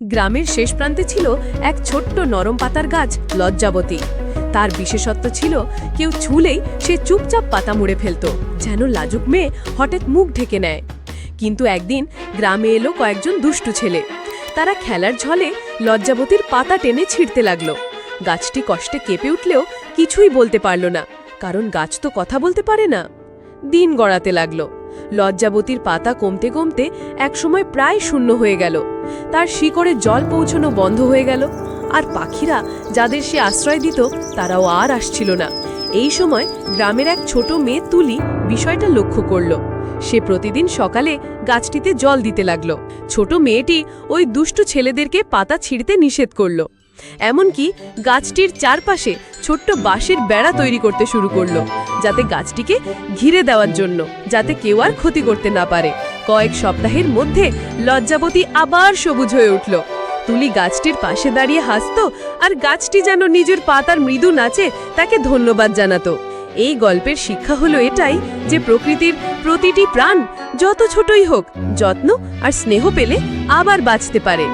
গ্রামের শেষ প্রান্তে ছিল এক ছোট্ট নরম পাতার গাছ লজ্জাবতী। তার বিশেষত্ব ছিল কেউ ছুলেই সে চুপচাপ পাতা মুড়ে ফেলত, যেন লাজুক মেয়ে হঠাৎ মুখ ঢেকে নেয়। কিন্তু একদিন গ্রামে এলো কয়েকজন দুষ্টু ছেলে। তারা খেলার ঝলে লজ্জাবতীর পাতা টেনে ছিঁড়তে লাগলো। গাছটি কষ্টে কেঁপে উঠলেও কিছুই বলতে পারল না, কারণ গাছ তো কথা বলতে পারে না। দিন গড়াতে লাগলো। লজ্জাবতীর পাতা কমতে কমতে একসময় প্রায় শূন্য হয়ে গেল। তার শিকড়ে জল পৌঁছানো বন্ধ হয়ে গেল, আর পাখিরা যাদের সে আশ্রয় দিত তারাও আর আসছিল না। এই সময় গ্রামের এক ছোট মেয়ে তুলি বিষয়টা লক্ষ্য করল। সে প্রতিদিন সকালে গাছটিতে জল দিতে লাগলো। ছোট মেয়েটি ওই দুষ্টু ছেলেদেরকে পাতা ছিঁড়তে নিষেধ করল। এমনকি গাছটির চারপাশে ছোট্ট বাঁশের বেড়া তৈরি করতে শুরু করলো, যাতে গাছটিকে ঘিরে দেওয়ার জন্য, যাতে কেউ আর ক্ষতি করতে না পারে। কয়েক সপ্তাহের মধ্যে লজ্জাবতী আবার সবুজ হয়ে উঠল। তুলি গাছটির পাশে দাঁড়িয়ে হাসতো, আর গাছটি যেন নিজের পাতার মৃদু নাচে তাকে ধন্যবাদ জানাতো। এই গল্পের শিক্ষা হলো এটাই যে প্রকৃতির প্রতিটি প্রাণ যত ছোটই হোক, যত্ন আর স্নেহ পেলে আবার বাঁচতে পারে।